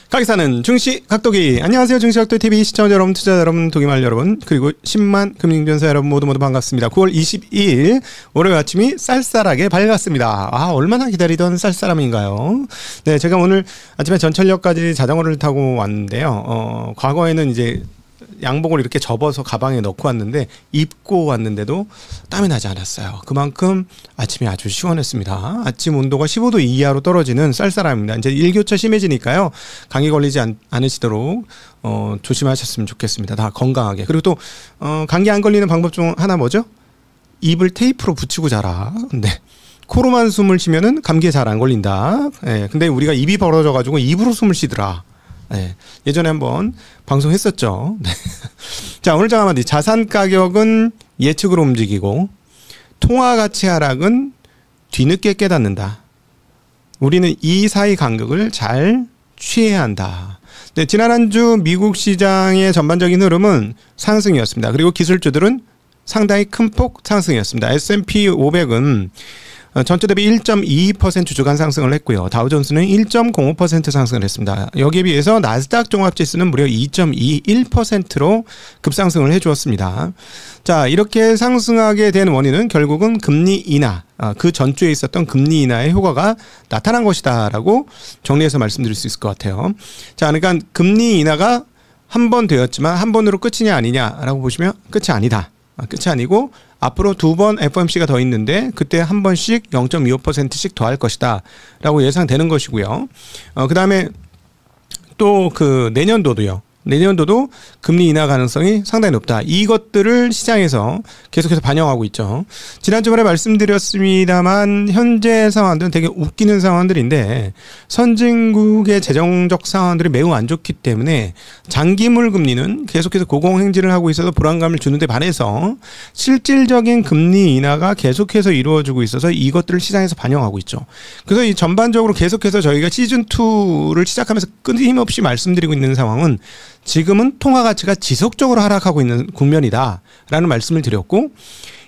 가기사는 증시 각도기. 안녕하세요. 증시 각도기 TV 시청자 여러분, 투자자 여러분, 도기말 여러분, 그리고 10만 금융전사 여러분 모두 반갑습니다. 9월 22일 월요일 아침이 쌀쌀하게 밝았습니다. 아, 얼마나 기다리던 쌀쌀함인가요? 네, 제가 오늘 아침에 전철역까지 자전거를 타고 왔는데요. 과거에는 이제 양복을 이렇게 접어서 가방에 넣고 왔는데 입고 왔는데도 땀이 나지 않았어요. 그만큼 아침이 아주 시원했습니다. 아침 온도가 15도 이하로 떨어지는 쌀쌀함입니다. 이제 일교차 심해지니까요. 감기 걸리지 않으시도록 조심하셨으면 좋겠습니다. 다 건강하게. 그리고 또 감기 안 걸리는 방법 중 하나 뭐죠? 입을 테이프로 붙이고 자라. 네. 코로만 숨을 쉬면은 감기에 잘 안 걸린다. 네. 근데 우리가 입이 벌어져 가지고 입으로 숨을 쉬더라. 네. 예전에 한번 방송했었죠. 네. 자, 오늘 장 한마디. 자산 가격은 예측으로 움직이고 통화 가치 하락은 뒤늦게 깨닫는다. 우리는 이 사이 간격을 잘 취해야 한다. 네, 지난 한 주 미국 시장의 전반적인 흐름은 상승이었습니다. 그리고 기술주들은 상당히 큰 폭 상승이었습니다. S&P 500은 전체 대비 1.22% 주간 상승을 했고요. 다우존스는 1.05% 상승을 했습니다. 여기에 비해서 나스닥 종합지수는 무려 2.21%로 급상승을 해주었습니다. 자, 이렇게 상승하게 된 원인은 결국은 금리 인하, 그 전주에 있었던 금리 인하의 효과가 나타난 것이다라고 정리해서 말씀드릴 수 있을 것 같아요. 자, 그러니까 금리 인하가 한 번 되었지만 한 번으로 끝이냐 아니냐라고 보시면 끝이 아니다. 끝이 아니고 앞으로 2번 FOMC가 더 있는데 그때 한 번씩 0.25%씩 더 할 것이다 라고 예상되는 것이고요. 그 다음에 또 그 내년도도 금리 인하 가능성이 상당히 높다. 이것들을 시장에서 계속해서 반영하고 있죠. 지난 주말에 말씀드렸습니다만 현재 상황들은 되게 웃기는 상황들인데 선진국의 재정적 상황들이 매우 안 좋기 때문에 장기물 금리는 계속해서 고공행진을 하고 있어서 불안감을 주는데 반해서 실질적인 금리 인하가 계속해서 이루어지고 있어서 이것들을 시장에서 반영하고 있죠. 그래서 이 전반적으로 계속해서 저희가 시즌2를 시작하면서 끊임없이 말씀드리고 있는 상황은 지금은 통화 가치가 지속적으로 하락하고 있는 국면이다라는 말씀을 드렸고,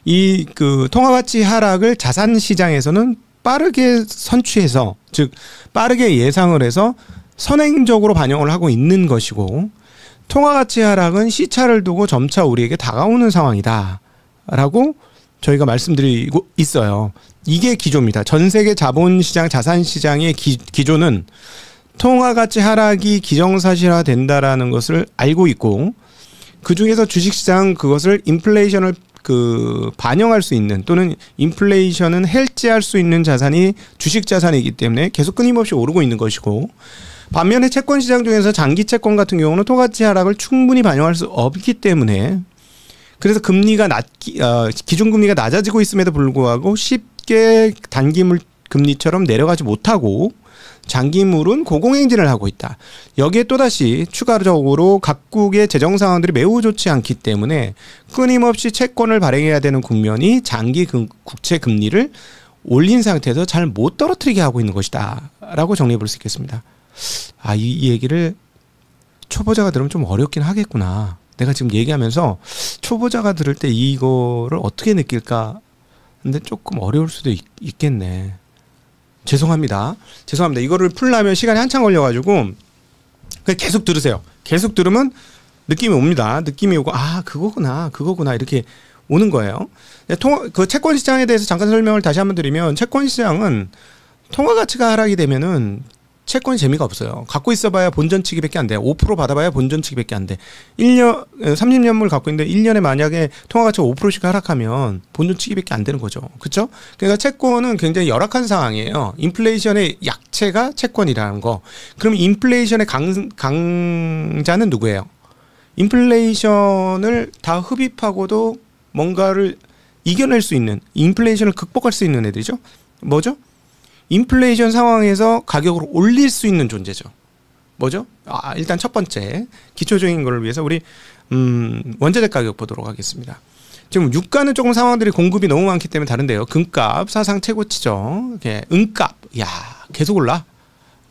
이 그 통화 가치 하락을 자산 시장에서는 빠르게 선취해서, 즉 빠르게 예상을 해서 선행적으로 반영을 하고 있는 것이고, 통화 가치 하락은 시차를 두고 점차 우리에게 다가오는 상황이다라고 저희가 말씀드리고 있어요. 이게 기조입니다. 전 세계 자본시장, 자산시장의 기조는 통화가치 하락이 기정사실화 된다라는 것을 알고 있고, 그 중에서 주식시장 그것을 인플레이션을 반영할 수 있는, 또는 인플레이션은 헬지할 수 있는 자산이 주식자산이기 때문에 계속 끊임없이 오르고 있는 것이고, 반면에 채권시장 중에서 장기 채권 같은 경우는 통화가치 하락을 충분히 반영할 수 없기 때문에, 그래서 금리가 기준금리가 낮아지고 있음에도 불구하고 쉽게 단기물 금리처럼 내려가지 못하고 장기물은 고공행진을 하고 있다. 여기에 또다시 추가적으로 각국의 재정 상황들이 매우 좋지 않기 때문에 끊임없이 채권을 발행해야 되는 국면이 장기 국채 금리를 올린 상태에서 잘 못 떨어뜨리게 하고 있는 것이다 라고 정리해 볼 수 있겠습니다. 아, 이 얘기를 초보자가 들으면 좀 어렵긴 하겠구나. 내가 지금 얘기하면서 초보자가 들을 때 이거를 어떻게 느낄까? 근데 조금 어려울 수도 있겠네. 죄송합니다. 이거를 풀려면 시간이 한참 걸려가지고 그냥 계속 들으세요. 계속 들으면 느낌이 옵니다. 느낌이 오고, 아, 그거구나 이렇게 오는 거예요. 그 채권 시장에 대해서 잠깐 설명을 다시 한번 드리면, 채권 시장은 통화 가치가 하락이 되면은 채권이 재미가 없어요. 갖고 있어봐야 본전치기밖에 안 돼. 5% 받아봐야 본전치기밖에 안 돼. 30년물 갖고 있는데 1년에 만약에 통화가치가 5%씩 하락하면 본전치기밖에 안 되는 거죠. 그렇죠? 그러니까 채권은 굉장히 열악한 상황이에요. 인플레이션의 약체가 채권이라는 거. 그럼 인플레이션의 강자는 누구예요? 인플레이션을 다 흡입하고도 뭔가를 이겨낼 수 있는, 인플레이션을 극복할 수 있는 애들이죠. 뭐죠? 인플레이션 상황에서 가격을 올릴 수 있는 존재죠. 뭐죠? 일단 첫 번째 기초적인 걸 위해서 우리 원자재 가격 보도록 하겠습니다. 지금 유가는 조금 상황들이 공급이 너무 많기 때문에 다른데요. 금값 사상 최고치죠. 은값, 야, 계속 올라.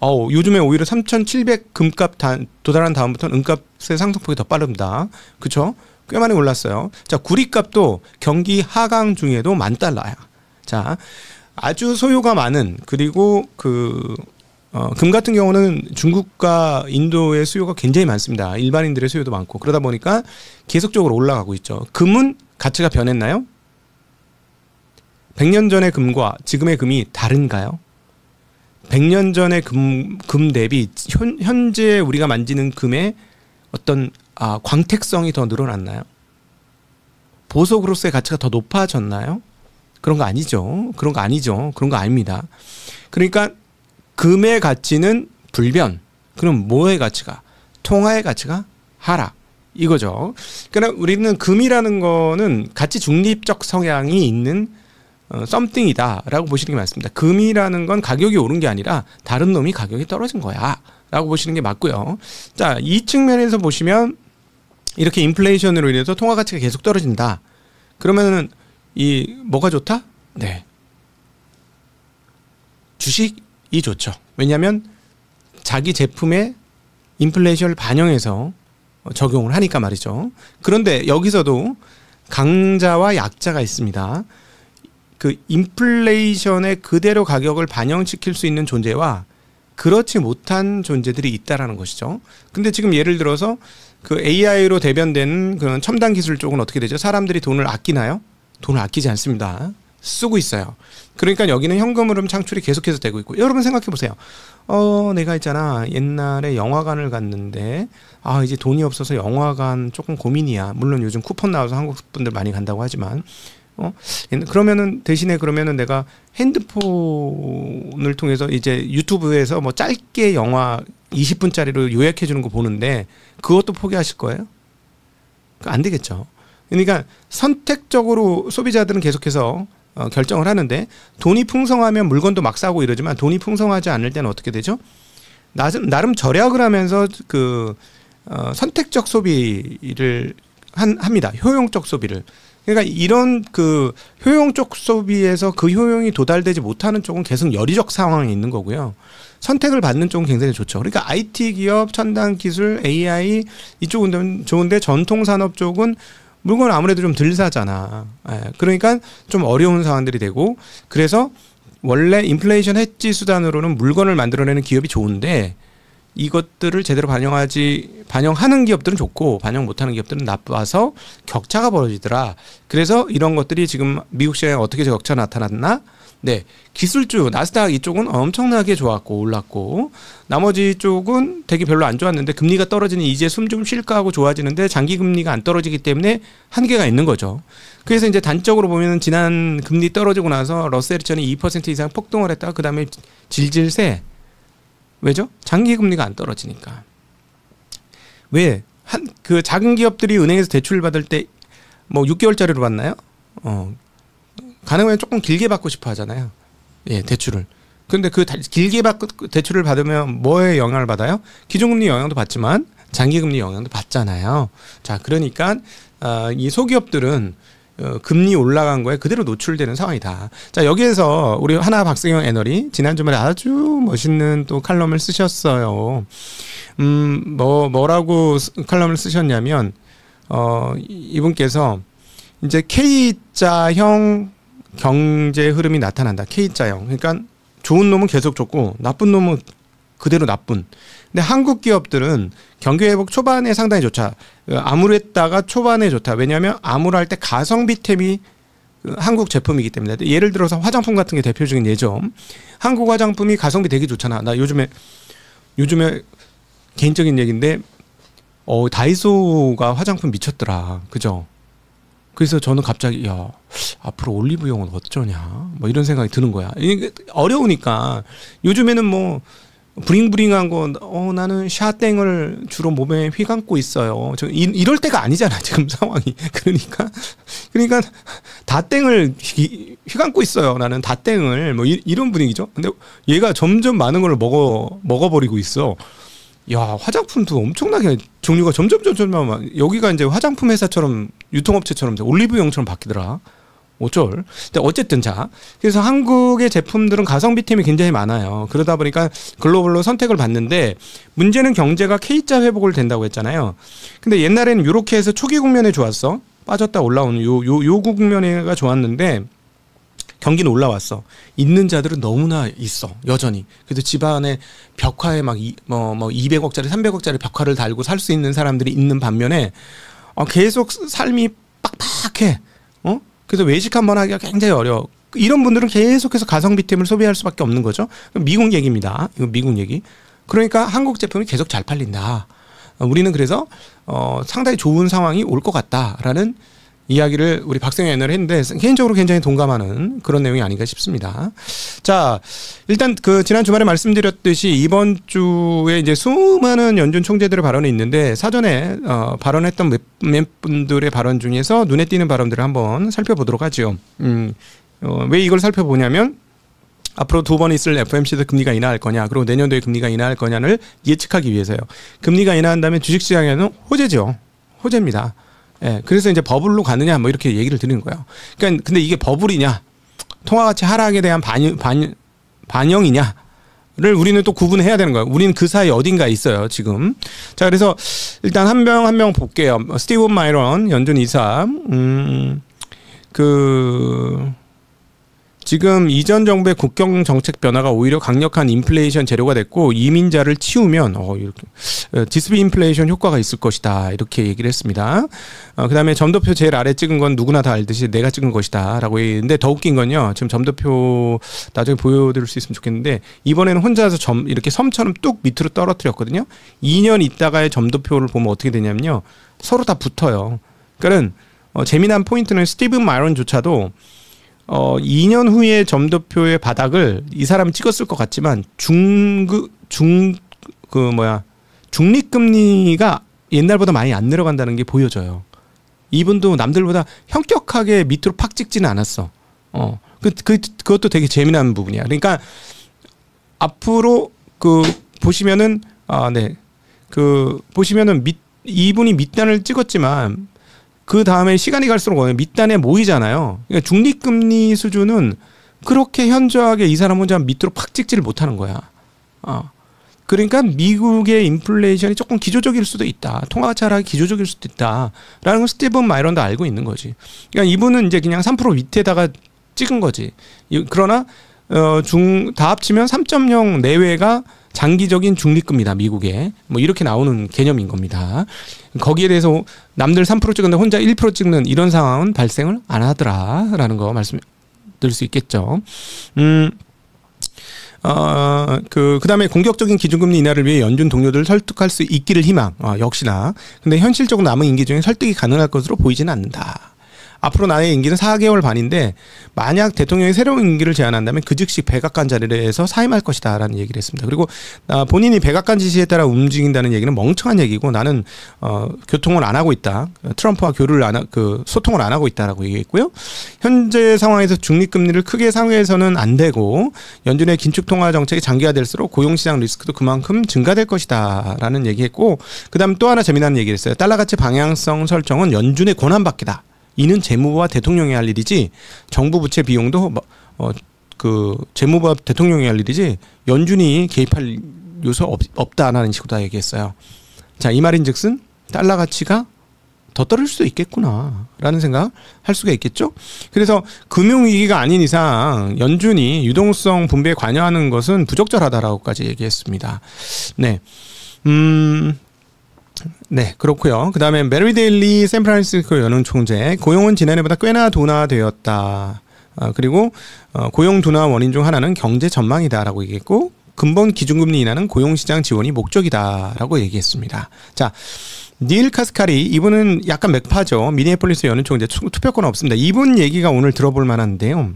요즘에 오히려 3,700 금값 도달한 다음부터는 은값의 상승폭이 더 빠릅니다. 그렇죠? 꽤 많이 올랐어요. 자, 구리값도 경기 하강 중에도 $10,000야. 자, 아주 소요가 많은, 그리고 금 같은 경우는 중국과 인도의 수요가 굉장히 많습니다. 일반인들의 수요도 많고 그러다 보니까 계속적으로 올라가고 있죠. 금은 가치가 변했나요? 100년 전의 금과 지금의 금이 다른가요? 100년 전의 금 대비 현재 우리가 만지는 금의 어떤 광택성이 더 늘어났나요? 보석으로서의 가치가 더 높아졌나요? 그런 거 아니죠. 그런 거 아니죠. 그런 거 아닙니다. 그러니까 금의 가치는 불변. 그럼 뭐의 가치가? 통화의 가치가 하락. 이거죠. 그러니까 우리는 금이라는 거는 가치 중립적 성향이 있는 썸띵이다 라고 보시는 게 맞습니다. 금이라는 건 가격이 오른 게 아니라 다른 놈이 가격이 떨어진 거야 라고 보시는 게 맞고요. 자, 이 측면에서 보시면 이렇게 인플레이션으로 인해서 통화 가치가 계속 떨어진다. 그러면은 뭐가 좋다? 네. 주식이 좋죠. 왜냐하면 자기 제품에 인플레이션을 반영해서 적용을 하니까 말이죠. 그런데 여기서도 강자와 약자가 있습니다. 그 인플레이션의 그대로 가격을 반영시킬 수 있는 존재와 그렇지 못한 존재들이 있다라는 것이죠. 근데 지금 예를 들어서 그 AI로 대변되는 그런 첨단 기술 쪽은 어떻게 되죠? 사람들이 돈을 아끼나요? 돈을 아끼지 않습니다. 쓰고 있어요. 그러니까 여기는 현금 흐름 창출이 계속해서 되고 있고, 여러분 생각해 보세요. 내가 있잖아, 옛날에 영화관을 갔는데 이제 돈이 없어서 영화관 조금 고민이야. 물론 요즘 쿠폰 나와서 한국 분들 많이 간다고 하지만 그러면은 대신에 내가 핸드폰을 통해서 이제 유튜브에서 뭐 짧게 영화 20분짜리로 요약해 주는 거 보는데 그것도 포기하실 거예요? 안 되겠죠. 그러니까 선택적으로 소비자들은 계속해서 결정을 하는데, 돈이 풍성하면 물건도 막 사고 이러지만 돈이 풍성하지 않을 때는 어떻게 되죠? 나름 절약을 하면서 선택적 소비를 합니다. 효용적 소비를. 그러니까 이런 그 효용적 소비에서 그 효용이 도달되지 못하는 쪽은 계속 열의적 상황에 있는 거고요. 선택을 받는 쪽은 굉장히 좋죠. 그러니까 IT 기업, 첨단 기술, AI 이쪽은 좋은데 전통 산업 쪽은 물건을 아무래도 좀 덜 사잖아. 그러니까 좀 어려운 상황들이 되고, 그래서 원래 인플레이션 해지 수단으로는 물건을 만들어내는 기업이 좋은데 이것들을 제대로 반영하는 기업들은 좋고 반영 못하는 기업들은 나빠서 격차가 벌어지더라. 그래서 이런 것들이 지금 미국 시장에 어떻게 격차 나타났나? 네, 기술주 나스닥 이쪽은 엄청나게 좋았고 올랐고, 나머지 쪽은 되게 별로 안 좋았는데 금리가 떨어지니 이제 숨 좀 쉴까 하고 좋아지는데 장기 금리가 안 떨어지기 때문에 한계가 있는 거죠. 그래서 이제 단적으로 보면은 지난 금리 떨어지고 나서 러셀 2000이 2% 이상 폭등을 했다가 그 다음에 질질 새. 왜죠? 장기 금리가 안 떨어지니까. 왜? 그 작은 기업들이 은행에서 대출을 받을 때 뭐 6개월짜리로 받나요? 가능하면 조금 길게 받고 싶어 하잖아요. 예, 대출을. 근데 그 길게 대출을 받으면 뭐에 영향을 받아요? 기존금리 영향도 받지만 장기금리 영향도 받잖아요. 자, 그러니까 이 소기업들은 금리 올라간 거에 그대로 노출되는 상황이다. 자, 여기에서 우리 하나 박승영 애널이 지난 주말에 아주 멋있는 또 칼럼을 쓰셨어요. 뭐라고 칼럼을 쓰셨냐면 이분께서 이제 K자형 경제 흐름이 나타난다. K자형. 그러니까 좋은 놈은 계속 좋고 나쁜 놈은 그대로 나쁜. 근데 한국 기업들은 경기 회복 초반에 상당히 좋다. 암울했다가 초반에 좋다. 왜냐하면 암울할 때 가성비템이 한국 제품이기 때문에. 예를 들어서 화장품 같은 게 대표적인 예죠. 한국 화장품이 가성비 되게 좋잖아. 나 요즘에 개인적인 얘기인데 다이소가 화장품 미쳤더라. 그죠? 그래서 저는 갑자기 앞으로 올리브영은 어쩌냐 뭐 이런 생각이 드는 거야. 이게 어려우니까. 요즘에는 뭐 브링브링한 거 나는 샤땡을 주로 몸에 휘감고 있어요. 이럴 때가 아니잖아 지금 상황이. 그러니까 다땡을 휘감고 있어요. 나는 다땡을 뭐 이런 분위기죠. 근데 얘가 점점 많은 걸 먹어버리고 있어. 야, 화장품도 엄청나게 종류가 점점 여기가 이제 화장품 회사처럼 유통업체처럼 올리브영처럼 바뀌더라. 어쩔. 근데 어쨌든 그래서 한국의 제품들은 가성비템이 굉장히 많아요. 그러다 보니까 글로벌로 선택을 받는데 문제는 경제가 K자 회복을 된다고 했잖아요. 근데 옛날에는 이렇게 해서 초기 국면에 좋았어. 빠졌다 올라오는 요 국면에가 좋았는데 경기는 올라왔어. 있는 자들은 너무나 있어. 여전히. 그래서 집안에 벽화에 막 200억짜리 300억짜리 벽화를 달고 살 수 있는 사람들이 있는 반면에 계속 삶이 빡빡해. 그래서 외식 한번 하기가 굉장히 어려워. 이런 분들은 계속해서 가성비템을 소비할 수밖에 없는 거죠. 미국 얘기입니다. 이거 미국 얘기. 그러니까 한국 제품이 계속 잘 팔린다. 우리는 그래서 상당히 좋은 상황이 올 것 같다라는 이야기를 우리 박성현 애널 했는데 개인적으로 굉장히 동감하는 그런 내용이 아닌가 싶습니다. 자, 일단 그 지난 주말에 말씀드렸듯이 이번 주에 이제 수많은 연준 총재들의 발언이 있는데 사전에 발언했던 몇 분들의 발언 중에서 눈에 띄는 발언들을 한번 살펴보도록 하죠. 왜 이걸 살펴보냐면 앞으로 2번 있을 FOMC에서 금리가 인하할 거냐, 그리고 내년도에 금리가 인하할 거냐를 예측하기 위해서요. 금리가 인하한다면 주식시장에는 호재죠. 호재입니다. 예, 그래서 이제 버블로 가느냐 뭐 이렇게 얘기를 드리는 거예요. 그러니까 근데 이게 버블이냐, 통화가치 하락에 대한 반영이냐를 우리는 또 구분해야 되는 거예요. 우리는 그 사이 어딘가에 있어요 지금. 자, 그래서 일단 한 명 한 명 볼게요. 스티븐 마이런 연준 이사, 지금 이전 정부의 국경 정책 변화가 오히려 강력한 인플레이션 재료가 됐고 이민자를 치우면 이렇게 디스인플레이션 효과가 있을 것이다 이렇게 얘기를 했습니다. 그다음에 점도표 제일 아래 찍은 건 누구나 다 알듯이 내가 찍은 것이다라고 얘기했는데 더 웃긴 건요. 지금 점도표 나중에 보여드릴 수 있으면 좋겠는데 이번에는 혼자서 이렇게 섬처럼 뚝 밑으로 떨어뜨렸거든요. 2년 있다가의 점도표를 보면 어떻게 되냐면요. 서로 다 붙어요. 그러니까는 재미난 포인트는 스티븐 마이런조차도 2년 후에 점도표의 바닥을 이 사람은 찍었을 것 같지만 중립금리가 옛날보다 많이 안 내려간다는 게 보여져요. 이분도 남들보다 현격하게 밑으로 팍 찍지는 않았어. 그것도 되게 재미난 부분이야. 그러니까 앞으로 보시면은 보시면은 이분이 밑단을 찍었지만 그 다음에 시간이 갈수록 밑단에 모이잖아요. 그러니까 중립금리 수준은 그렇게 현저하게 이 사람 혼자 밑으로 팍 찍지를 못하는 거야. 그러니까 미국의 인플레이션이 조금 기조적일 수도 있다. 통화가치 하락이 기조적일 수도 있다. 라는 걸 스티븐 마이런도 알고 있는 거지. 그러니까 이분은 이제 그냥 3% 밑에다가 찍은 거지. 그러나 다 합치면 3.0 내외가 장기적인 중립금리다 미국에 뭐 이렇게 나오는 개념인 겁니다. 거기에 대해서 남들 3% 찍는데 혼자 1% 찍는 이런 상황은 발생을 안 하더라라는 거 말씀드릴 수 있겠죠. 그다음에 공격적인 기준금리 인하를 위해 연준 동료들을 설득할 수 있기를 희망. 역시나. 근데 현실적으로 남은 임기 중에 설득이 가능할 것으로 보이지는 않는다. 앞으로 나의 임기는 4개월 반인데 만약 대통령이 새로운 임기를 제안한다면 그 즉시 백악관 자리에서 사임할 것이다 라는 얘기를 했습니다. 그리고 본인이 백악관 지시에 따라 움직인다는 얘기는 멍청한 얘기고 나는 교통을 안 하고 있다. 트럼프와 소통을 안 하고 있다라고 얘기했고요. 현재 상황에서 중립금리를 크게 상회해서는 안 되고 연준의 긴축통화 정책이 장기화될수록 고용시장 리스크도 그만큼 증가될 것이다 라는 얘기했고 그다음 또 하나 재미난 얘기를 했어요. 달러가치 방향성 설정은 연준의 권한밖이다. 이는 재무부와 대통령이 할 일이지 정부 부채 비용도 재무부와 대통령이 할 일이지 연준이 개입할 요소 없다라는 식으로 다 얘기했어요. 자, 이 말인즉슨 달러 가치가 더 떨어질 수도 있겠구나라는 생각 할 수가 있겠죠. 그래서 금융위기가 아닌 이상 연준이 유동성 분배에 관여하는 것은 부적절하다라고까지 얘기했습니다. 네, 그렇고요. 그다음에 메리 데일리 샌프란시스코 연은 총재 고용은 지난해보다 꽤나 둔화되었다. 그리고 고용 둔화 원인 중 하나는 경제 전망이다라고 얘기했고 근본 기준금리 인하는 고용시장 지원이 목적이다라고 얘기했습니다. 자, 닐 카스카리 이분은 약간 맥파죠. 미니애폴리스 연은 총재 투표권 없습니다. 이분 얘기가 오늘 들어볼 만한데요.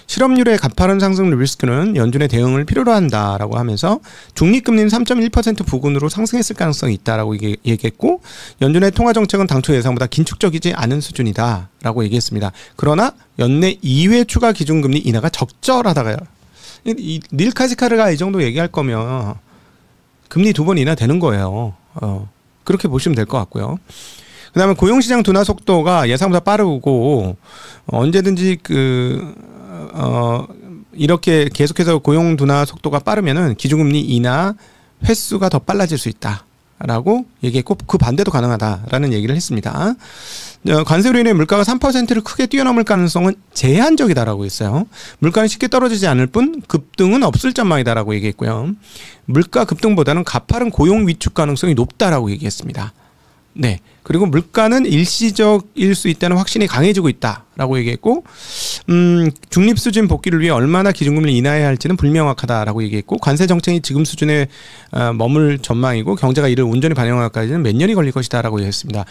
실업률의 가파른 상승 리스크는 연준의 대응을 필요로 한다라고 하면서 중립금리는 3.1% 부근으로 상승했을 가능성이 있다라고 얘기했고 연준의 통화정책은 당초 예상보다 긴축적이지 않은 수준이다라고 얘기했습니다. 그러나 연내 2회 추가 기준금리 인하가 적절하다가요. 닐 카스카르가 이 정도 얘기할 거면 금리 2번 인하 되는 거예요. 그렇게 보시면 될 것 같고요. 그 다음에 고용시장 둔화 속도가 예상보다 빠르고 언제든지 이렇게 계속해서 고용 둔화 속도가 빠르면은 기준금리 인하 횟수가 더 빨라질 수 있다. 라고 얘기했고 그 반대도 가능하다라는 얘기를 했습니다. 관세로 인해 물가가 3%를 크게 뛰어넘을 가능성은 제한적이다라고 했어요. 물가는 쉽게 떨어지지 않을 뿐 급등은 없을 전망이다라고 얘기했고요. 물가 급등보다는 가파른 고용 위축 가능성이 높다라고 얘기했습니다. 네. 그리고 물가는 일시적일 수 있다는 확신이 강해지고 있다라고 얘기했고, 중립 수준 복귀를 위해 얼마나 기준금리를 인하해야 할지는 불명확하다라고 얘기했고, 관세 정책이 지금 수준에 머물 전망이고 경제가 이를 온전히 반영하기까지는 몇 년이 걸릴 것이다라고 얘기했습니다.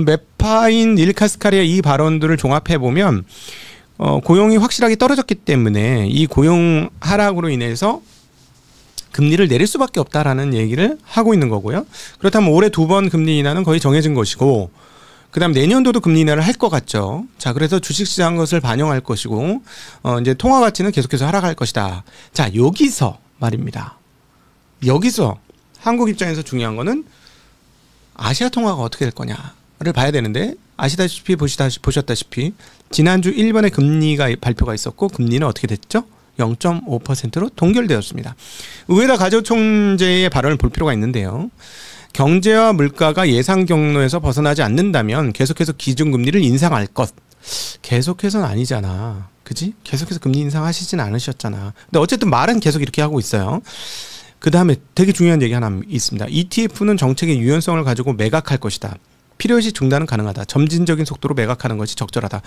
메파인 닐 카스카리의 이 발언들을 종합해 보면 고용이 확실하게 떨어졌기 때문에 이 고용 하락으로 인해서 금리를 내릴 수밖에 없다라는 얘기를 하고 있는 거고요. 그렇다면 올해 2번 금리 인하는 거의 정해진 것이고, 그다음 내년도도 금리 인하를 할 것 같죠. 자, 그래서 주식시장 것을 반영할 것이고, 이제 통화 가치는 계속해서 하락할 것이다. 자, 여기서 말입니다. 여기서 한국 입장에서 중요한 거는 아시아 통화가 어떻게 될 거냐를 봐야 되는데, 아시다시피 보셨다시피 지난주 일본의 금리가 발표가 있었고 금리는 어떻게 됐죠? 0.5%로 동결되었습니다. 우에다 가조총재의 발언을 볼 필요가 있는데요. 경제와 물가가 예상 경로에서 벗어나지 않는다면 계속해서 기준금리를 인상할 것. 계속해서는 아니잖아. 그지? 계속해서 금리 인상하시진 않으셨잖아. 근데 어쨌든 말은 계속 이렇게 하고 있어요. 그 다음에 되게 중요한 얘기 하나 있습니다. ETF는 정책의 유연성을 가지고 매각할 것이다. 필요시 중단은 가능하다. 점진적인 속도로 매각하는 것이 적절하다.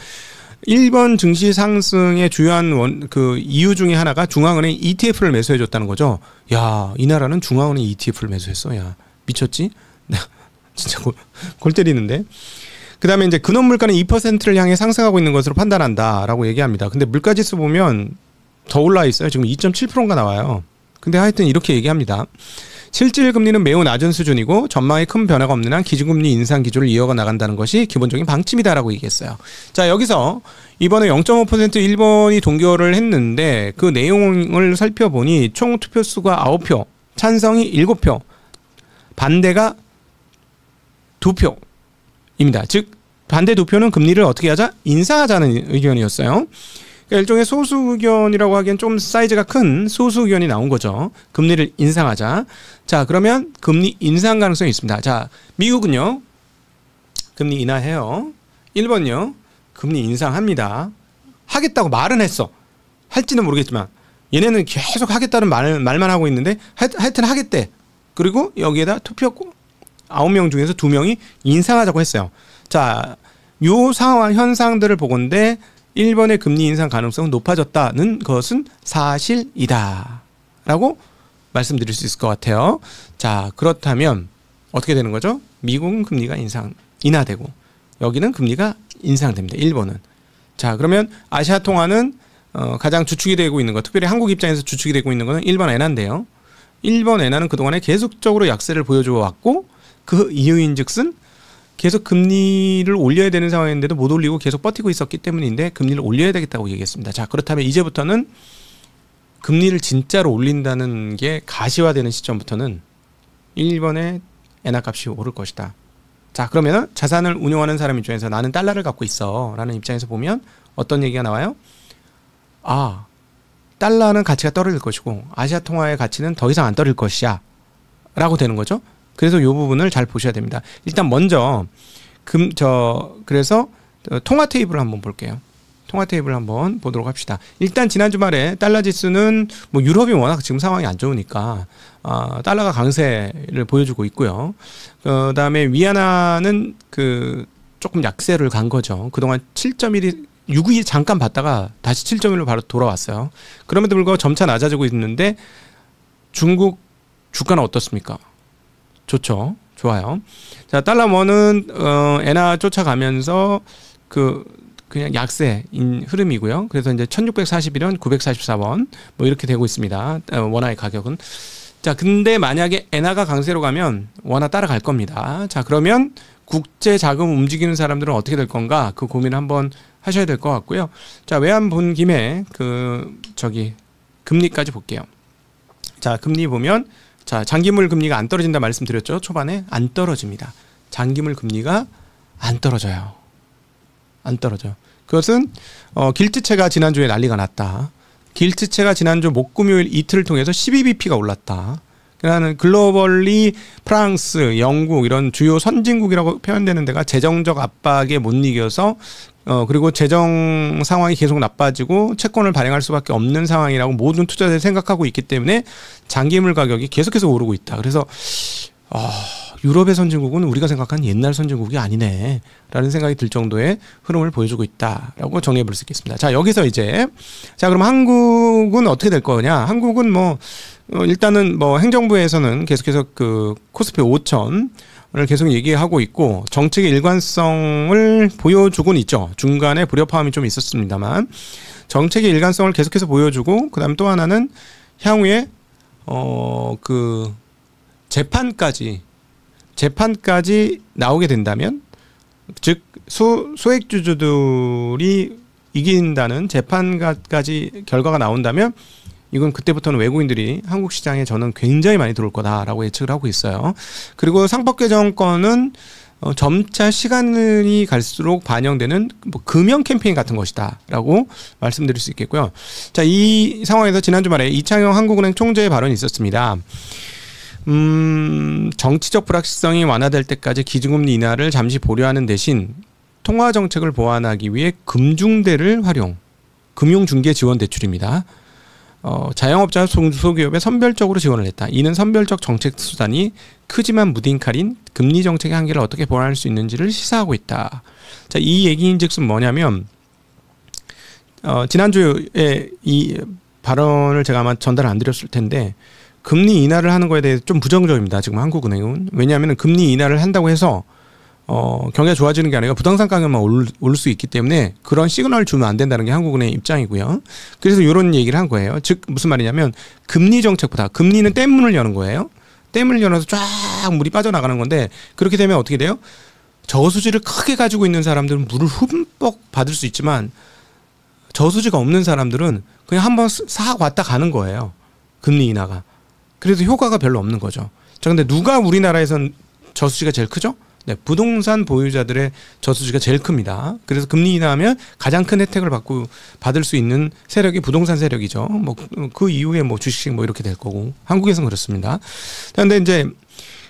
일본 증시 상승의 주요한 그 이유 중에 하나가 중앙은행이 ETF를 매수해줬다는 거죠. 야, 이 나라는 중앙은행이 ETF를 매수했어. 야, 미쳤지? 진짜 골 때리는데. 그 다음에 이제 근원 물가는 2%를 향해 상승하고 있는 것으로 판단한다라고 얘기합니다. 근데 물가지수 보면 더 올라 있어요. 지금 2.7%인가 나와요. 근데 하여튼 이렇게 얘기합니다. 실질 금리는 매우 낮은 수준이고 전망에 큰 변화가 없는 한 기준금리 인상 기조를 이어가 나간다는 것이 기본적인 방침이다라고 얘기했어요. 자, 여기서 이번에 0.5% 일본이 동결을 했는데 그 내용을 살펴보니 총 투표수가 9표, 찬성이 7표, 반대가 2표입니다. 즉 반대 2표는 금리를 어떻게 하자? 인상하자는 의견이었어요. 그러니까 일종의 소수 의견이라고 하기엔 좀 사이즈가 큰 소수 의견이 나온 거죠. 금리를 인상하자. 자, 그러면 금리 인상 가능성이 있습니다. 자, 미국은요, 금리 인하해요. 일본요, 금리 인상합니다. 하겠다고 말은 했어. 할지는 모르겠지만 얘네는 계속 하겠다는 말만 하고 있는데 하여튼 하겠대. 그리고 여기에다 투표 9명 중에서 2명이 인상하자고 했어요. 자, 요 상황 현상들을 보건대 일본의 금리 인상 가능성은 높아졌다는 것은 사실이다 라고 말씀드릴 수 있을 것 같아요. 자, 그렇다면 어떻게 되는 거죠? 미국은 금리가 인하되고 여기는 금리가 인상됩니다. 일본은. 자, 그러면 아시아 통화는 가장 주축이 되고 있는 것, 특별히 한국 입장에서 주축이 되고 있는 것은 일본 엔화인데요. 일본 엔화는 그동안에 계속적으로 약세를 보여줘 왔고 그 이유인즉슨 계속 금리를 올려야 되는 상황인데도 못 올리고 계속 버티고 있었기 때문인데 금리를 올려야 되겠다고 얘기했습니다. 자, 그렇다면 이제부터는 금리를 진짜로 올린다는 게 가시화되는 시점부터는 일본의 엔화 값이 오를 것이다. 자, 그러면 자산을 운용하는 사람 입장에서 나는 달러를 갖고 있어 라는 입장에서 보면 어떤 얘기가 나와요? 아, 달러는 가치가 떨어질 것이고 아시아 통화의 가치는 더 이상 안 떨어질 것이야 라고 되는 거죠. 그래서 이 부분을 잘 보셔야 됩니다. 일단 먼저 그래서 통화 테이블을 한번 볼게요. 통화 테이블 한번 보도록 합시다. 일단 지난 주말에 달러 지수는 뭐 유럽이 워낙 지금 상황이 안 좋으니까 달러가 강세를 보여주고 있고요. 그다음에 위안화는 조금 약세를 간 거죠. 그동안 7.1이 6위 잠깐 봤다가 다시 7.1로 바로 돌아왔어요. 그럼에도 불구하고 점차 낮아지고 있는데 중국 주가는 어떻습니까? 좋죠. 좋아요. 자, 달러 원은 엔화 쫓아가면서 그냥 약세인 흐름이고요. 그래서 이제 1641원, 944원 뭐 이렇게 되고 있습니다. 원화의 가격은. 자, 근데 만약에 엔화가 강세로 가면 원화 따라갈 겁니다. 자, 그러면 국제 자금 움직이는 사람들은 어떻게 될 건가? 그 고민을 한번 하셔야 될 것 같고요. 자, 외환 본 김에 금리까지 볼게요. 자, 금리 보면 자, 장기물 금리가 안 떨어진다 말씀드렸죠. 초반에 안 떨어집니다. 장기물 금리가 안 떨어져요. 안 떨어져. 그것은 길트채가 지난주에 난리가 났다. 길트채가 지난주 목금요일 이틀을 통해서 12bp가 올랐다. 그러니까 글로벌리 프랑스, 영국 이런 주요 선진국이라고 표현되는 데가 재정적 압박에 못 이겨서 그리고 재정 상황이 계속 나빠지고 채권을 발행할 수밖에 없는 상황이라고 모든 투자자들이 생각하고 있기 때문에 장기물 가격이 계속해서 오르고 있다. 그래서 유럽의 선진국은 우리가 생각한 옛날 선진국이 아니네 라는 생각이 들 정도의 흐름을 보여주고 있다라고 정리해 볼 수 있겠습니다. 자, 여기서 이제 그럼 한국은 어떻게 될 거냐? 한국은 일단은 행정부에서는 계속해서 그 코스피 5천을 계속 얘기하고 있고 정책의 일관성을 보여주고는 있죠. 중간에 불협화음이 좀 있었습니다만 정책의 일관성을 계속해서 보여주고 그다음 또 하나는 향후에 그 재판까지 나오게 된다면 즉 소액주주들이 이긴다는 재판까지 결과가 나온다면 이건 그때부터는 외국인들이 한국 시장에 저는 굉장히 많이 들어올 거다라고 예측을 하고 있어요. 그리고 상법 개정권은 점차 시간이 갈수록 반영되는 금연 캠페인 같은 것이다라고 말씀드릴 수 있겠고요. 자, 이 상황에서 지난 주말에 이창용 한국은행 총재의 발언이 있었습니다. 정치적 불확실성이 완화될 때까지 기준금리 인하를 잠시 보류하는 대신 통화 정책을 보완하기 위해 금중대를 활용, 금융중개 지원 대출입니다. 자영업자 중소기업에 선별적으로 지원을 했다. 이는 선별적 정책 수단이 크지만 무딘 칼인 금리 정책의 한계를 어떻게 보완할 수 있는지를 시사하고 있다. 자, 이 얘기인즉슨 뭐냐면 지난주에 이 발언을 제가 아마 전달을 안 드렸을 텐데 금리 인하를 하는 거에 대해 좀 부정적입니다. 지금 한국은행은. 왜냐하면 금리 인하를 한다고 해서 경기가 좋아지는 게 아니라 부동산 가격만 오를 수 있기 때문에 그런 시그널을 주면 안 된다는 게 한국은행의 입장이고요. 그래서 이런 얘기를 한 거예요. 즉 무슨 말이냐면 금리 정책보다 금리는 댐문을 여는 거예요. 댐을 열어서 쫙 물이 빠져나가는 건데 그렇게 되면 어떻게 돼요? 저수지를 크게 가지고 있는 사람들은 물을 흠뻑 받을 수 있지만 저수지가 없는 사람들은 그냥 한번 싹 왔다 가는 거예요. 금리 인하가. 그래서 효과가 별로 없는 거죠. 자, 근데 누가 우리나라에선 저수지가 제일 크죠? 네, 부동산 보유자들의 저수지가 제일 큽니다. 그래서 금리 인하하면 가장 큰 혜택을 받을 수 있는 세력이 부동산 세력이죠. 그 이후에 주식 이렇게 될 거고 한국에서는 그렇습니다. 그런데 이제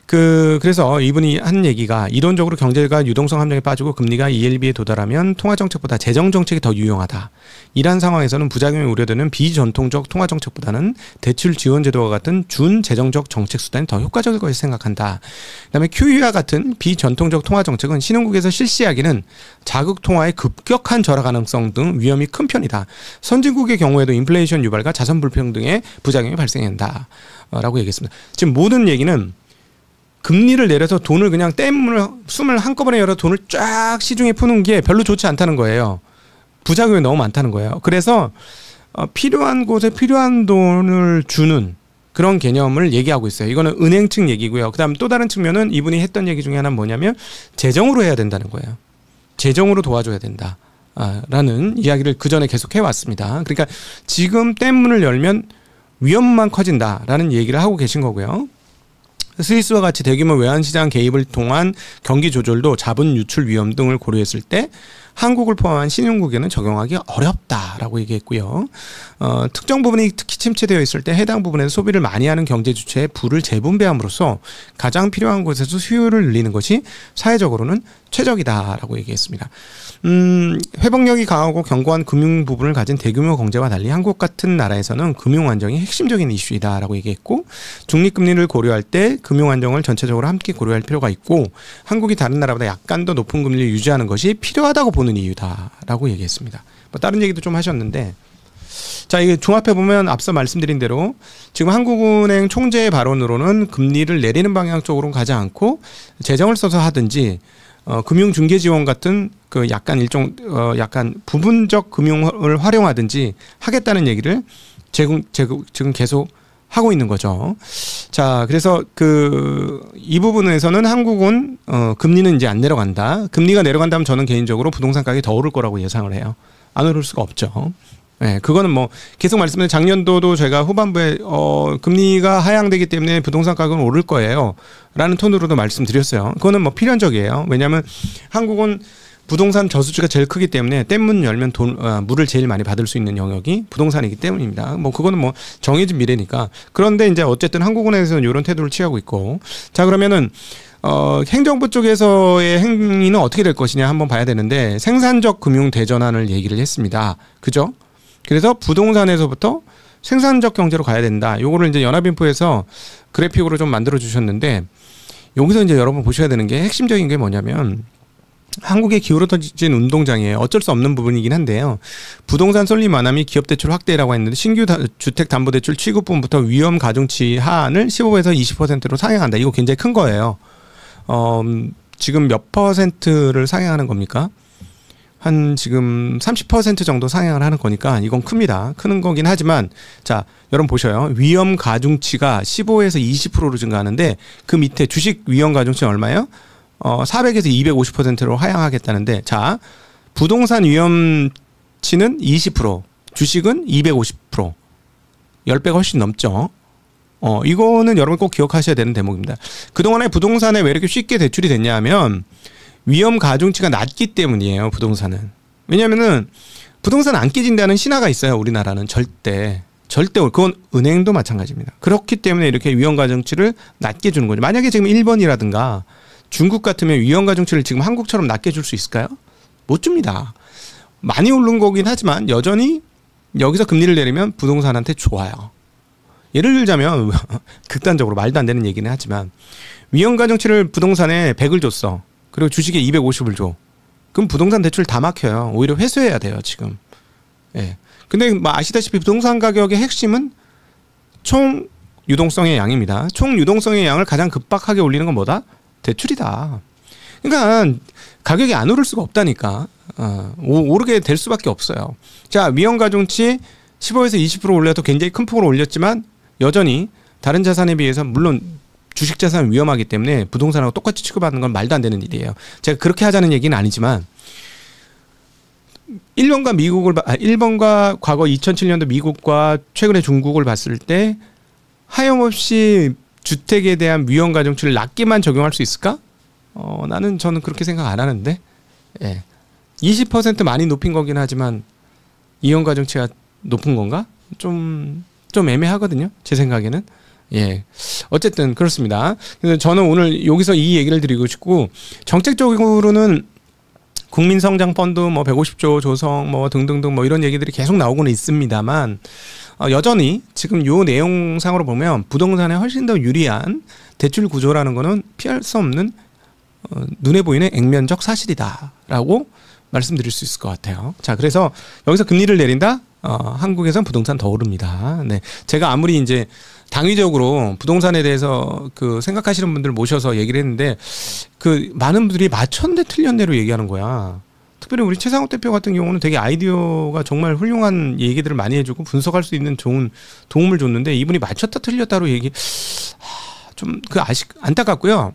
그래서 이분이 한 얘기가 이론적으로 경제가 유동성 함정에 빠지고 금리가 ELB에 도달하면 통화정책보다 재정정책이 더 유용하다. 이러한 상황에서는 부작용이 우려되는 비전통적 통화정책보다는 대출 지원제도와 같은 준재정적 정책 수단이 더 효과적일 것이 생각한다. 그다음에 QE와 같은 비전통적 통화정책은 신흥국에서 실시하기는 자국통화의 급격한 절하 가능성 등 위험이 큰 편이다. 선진국의 경우에도 인플레이션 유발과 자선 불평등의 부작용이 발생한다. 라고 얘기했습니다. 지금 모든 얘기는 금리를 내려서 돈을 그냥 숨을 한꺼번에 열어 돈을 쫙 시중에 푸는 게 별로 좋지 않다는 거예요. 부작용이 너무 많다는 거예요. 그래서 필요한 곳에 필요한 돈을 주는 그런 개념을 얘기하고 있어요. 이거는 은행 측 얘기고요. 그다음 또 다른 측면은 이분이 했던 얘기 중에 하나는 뭐냐면 재정으로 해야 된다는 거예요. 재정으로 도와줘야 된다. 라는 이야기를 그 전에 계속 해왔습니다. 그러니까 지금 댐문을 열면 위험만 커진다라는 얘기를 하고 계신 거고요. 스위스와 같이 대규모 외환시장 개입을 통한 경기 조절도 자본 유출 위험 등을 고려했을 때 한국을 포함한 신흥국에는 적용하기 어렵다라고 얘기했고요. 특정 부분이 특히 침체되어 있을 때 해당 부분에서 소비를 많이 하는 경제 주체의 부를 재분배함으로써 가장 필요한 곳에서 수요를 늘리는 것이 사회적으로는 최적이다라고 얘기했습니다. 회복력이 강하고 견고한 금융 부분을 가진 대규모 경제와 달리 한국 같은 나라에서는 금융 안정이 핵심적인 이슈이다라고 얘기했고 중립금리를 고려할 때 금융 안정을 전체적으로 함께 고려할 필요가 있고 한국이 다른 나라보다 약간 더 높은 금리를 유지하는 것이 필요하다고 보는 이유다라고 얘기했습니다. 다른 얘기도 좀 하셨는데 자, 이게 종합해 보면 앞서 말씀드린 대로 지금 한국은행 총재의 발언으로는 금리를 내리는 방향 쪽으로 가지 않고 재정을 써서 하든지 금융중개 지원 같은 그 약간 약간 부분적 금융을 활용하든지 하겠다는 얘기를 지금 계속 하고 있는 거죠. 자, 그래서 이 부분에서는 한국은 금리는 이제 안 내려간다. 금리가 내려간다면 저는 개인적으로 부동산 가격이 더 오를 거라고 예상을 해요. 안 오를 수가 없죠. 네, 그거는 계속 말씀드린 작년도도 제가 후반부에 금리가 하향되기 때문에 부동산 가격은 오를 거예요. 라는 톤으로도 말씀드렸어요. 그거는 필연적이에요. 왜냐하면 한국은 부동산 저수지가 제일 크기 때문에 댐문 열면 물을 제일 많이 받을 수 있는 영역이 부동산이기 때문입니다. 뭐 그거는 뭐 정해진 미래니까. 그런데 이제 어쨌든 한국은행에서는 이런 태도를 취하고 있고. 자, 그러면은 행정부 쪽에서의 행위는 어떻게 될 것이냐 한번 봐야 되는데, 생산적 금융 대전환을 얘기를 했습니다. 그죠? 그래서 부동산에서부터 생산적 경제로 가야 된다. 요거를 이제 연합인포에서 그래픽으로 좀 만들어 주셨는데, 여기서 이제 여러분 보셔야 되는 게 핵심적인 게 뭐냐면, 한국의 기울어진 운동장이에요. 어쩔 수 없는 부분이긴 한데요. 부동산 설립 완화및 기업 대출 확대라고 했는데, 신규 주택 담보 대출 취급분부터 위험 가중치 하한을 15에서 20%로 상향한다. 이거 굉장히 큰 거예요. 지금 몇 퍼센트를 상향하는 겁니까? 한 지금 30% 정도 상향을 하는 거니까 이건 큽니다. 큰 거긴 하지만, 자, 여러분 보셔요. 위험 가중치가 15에서 20%로 증가하는데, 그 밑에 주식 위험 가중치는 얼마예요? 400에서 250%로 하향하겠다는데, 자, 부동산 위험치는 20%, 주식은 250%, 10배가 훨씬 넘죠. 이거는 여러분 꼭 기억하셔야 되는 대목입니다. 그동안에 부동산에 왜 이렇게 쉽게 대출이 됐냐 하면, 위험 가중치가 낮기 때문이에요, 부동산은. 왜냐면은, 부동산 안 깨진다는 신화가 있어요, 우리나라는. 절대. 그건 은행도 마찬가지입니다. 그렇기 때문에 이렇게 위험 가중치를 낮게 주는 거죠. 만약에 지금 일본이라든가 중국 같으면 위험 가중치를 지금 한국처럼 낮게 줄 수 있을까요? 못 줍니다. 많이 오른 거긴 하지만 여전히 여기서 금리를 내리면 부동산한테 좋아요. 예를 들자면 극단적으로 말도 안 되는 얘기는 하지만, 위험 가중치를 부동산에 100을 줬어. 그리고 주식에 250을 줘. 그럼 부동산 대출 다 막혀요. 오히려 회수해야 돼요, 지금. 예. 근데 뭐 아시다시피 부동산 가격의 핵심은 총 유동성의 양입니다. 총 유동성의 양을 가장 급박하게 올리는 건 뭐다? 대출이다. 그러니까 가격이 안 오를 수가 없다니까. 오르게 될 수밖에 없어요. 자, 위험 가중치 15에서 20% 올려도 굉장히 큰 폭으로 올렸지만, 여전히 다른 자산에 비해서, 물론 주식 자산은 위험하기 때문에 부동산하고 똑같이 취급하는 건 말도 안 되는 일이에요. 제가 그렇게 하자는 얘기는 아니지만, 일본과 과거 2007년도 미국과 최근에 중국을 봤을 때 하염없이 주택에 대한 위험 가중치를 낮게만 적용할 수 있을까? 저는 그렇게 생각 안 하는데, 예. 20% 많이 높인 거긴 하지만 위험 가중치가 높은 건가? 좀 애매하거든요, 제 생각에는. 예. 어쨌든 그렇습니다. 그래서 저는 오늘 여기서 이 얘기를 드리고 싶고, 정책적으로는 국민성장펀드 뭐 150조 조성 뭐 등등등 뭐 이런 얘기들이 계속 나오고는 있습니다만, 여전히 지금 요 내용상으로 보면 부동산에 훨씬 더 유리한 대출 구조라는 거는 피할 수 없는 눈에 보이는 액면적 사실이다라고 말씀드릴 수 있을 것 같아요. 자, 그래서 여기서 금리를 내린다? 한국에선 부동산 더 오릅니다. 네. 제가 아무리 이제 당위적으로 부동산에 대해서 생각하시는 분들 모셔서 얘기를 했는데, 많은 분들이 맞췄는데 틀렸네로 얘기하는 거야. 특별히 우리 최상욱 대표 같은 경우는 되게 아이디어가 정말 훌륭한 얘기들을 많이 해주고 분석할 수 있는 좋은 도움을 줬는데, 이분이 맞췄다 틀렸다로 좀 안타깝고요.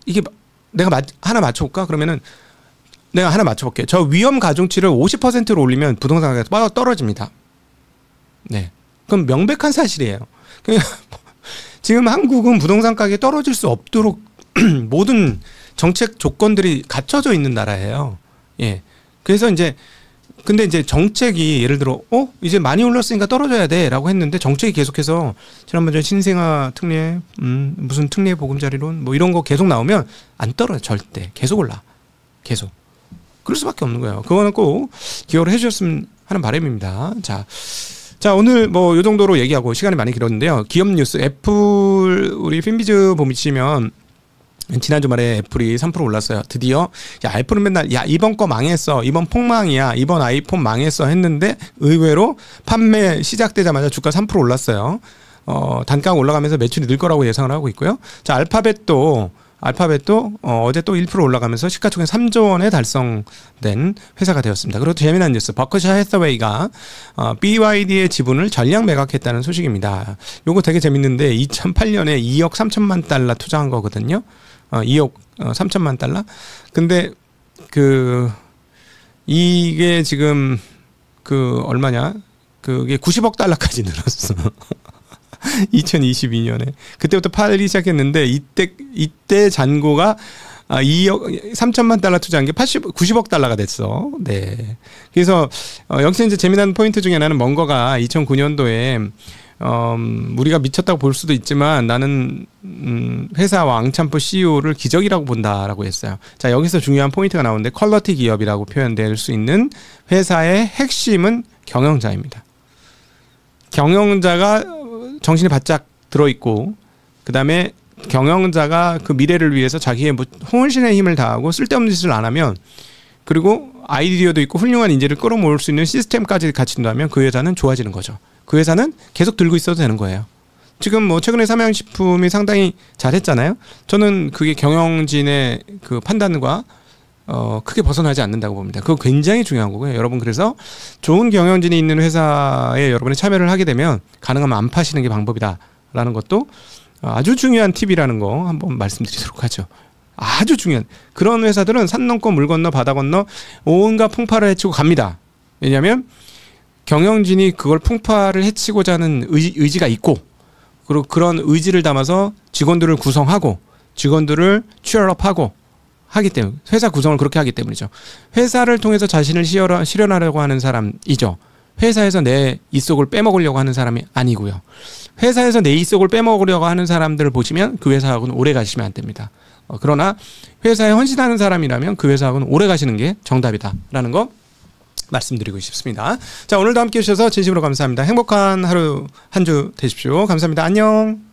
이게 내가 하나 맞춰볼까? 그러면은 내가 하나 맞춰볼게요. 저 위험 가중치를 50%로 올리면 부동산 가격이 떨어집니다. 네. 그럼 명백한 사실이에요. 지금 한국은 부동산 가격이 떨어질 수 없도록 모든 정책 조건들이 갖춰져 있는 나라예요. 예. 그래서 근데 정책이 예를 들어, 이제 많이 올랐으니까 떨어져야 돼 라고 했는데, 정책이 계속해서 지난번에 신생아 특례, 무슨 특례 보금자리론 뭐 이런 거 계속 나오면 안 떨어져, 절대. 계속 올라. 계속. 그럴 수밖에 없는 거예요. 그거는 꼭 기여를 해주셨으면 하는 바람입니다. 자, 오늘 뭐 요 정도로 얘기하고 시간이 많이 길었는데요. 기업 뉴스, 애플, 우리 핀비즈 보시면 지난 주말에 애플이 3% 올랐어요. 드디어. 애플은 맨날 이번 거 망했어, 이번 폭망이야, 이번 아이폰 망했어 했는데, 의외로 판매 시작되자마자 주가 3% 올랐어요. 단가가 올라가면서 매출이 늘 거라고 예상을 하고 있고요. 자, 알파벳도 어제 또 1% 올라가면서 시가총액 3조 원에 달성된 회사가 되었습니다. 그리고 재미난 뉴스, 버크셔 해서웨이가 BYD의 지분을 전량 매각했다는 소식입니다. 요거 되게 재밌는데, 2008년에 2억 3천만 달러 투자한 거거든요. 2억 3천만 달러. 근데 이게 지금 얼마냐? 그게 90억 달러까지 늘었어. 2022년에. 그때부터 팔기 시작했는데, 이때 잔고가 2억 3천만 달러 투자한 게 90억 달러가 됐어. 네. 그래서 여기서 이제 재미난 포인트 중에 하나는 멍거가 2009년도에 우리가 미쳤다고 볼 수도 있지만 나는 회사 왕창포 CEO를 기적이라고 본다라고 했어요. 자, 여기서 중요한 포인트가 나오는데 퀄러티 기업이라고 표현될 수 있는 회사의 핵심은 경영자입니다. 경영자가 정신이 바짝 들어있고 그다음에 경영자가 그 미래를 위해서 자기의 혼신의 힘을 다하고 쓸데없는 짓을 안 하면 그리고 아이디어도 있고 훌륭한 인재를 끌어모을 수 있는 시스템까지 갖춘다면 그 회사는 좋아지는 거죠. 그 회사는 계속 들고 있어도 되는 거예요. 지금 뭐 최근에 삼양식품이 상당히 잘했잖아요. 저는 그게 경영진의 그 판단과 크게 벗어나지 않는다고 봅니다. 그거 굉장히 중요한 거고요. 여러분 그래서 좋은 경영진이 있는 회사에 여러분이 참여를 하게 되면 가능하면 안 파시는 게 방법이다라는 것도 아주 중요한 팁이라는 거 한번 말씀드리도록 하죠. 아주 중요한 그런 회사들은 산 넘고 물 건너 바다 건너 온갖 풍파를 헤치고 갑니다. 왜냐하면 경영진이 그걸 풍파를 헤치고자 하는 의지가 있고 그리고 그런 의지를 담아서 직원들을 구성하고 직원들을 취업하고 하기 때문에 회사 구성을 그렇게 하기 때문이죠. 회사를 통해서 자신을 실현하려고 하는 사람이죠. 회사에서 내 이속을 빼먹으려고 하는 사람이 아니고요. 회사에서 내 이속을 빼먹으려고 하는 사람들을 보시면 그 회사하고는 오래 가시면 안 됩니다. 그러나 회사에 헌신하는 사람이라면 그 회사하고는 오래 가시는 게 정답이다라는 거 말씀드리고 싶습니다. 자, 오늘도 함께 해주셔서 진심으로 감사합니다. 행복한 하루 한 주 되십시오. 감사합니다. 안녕.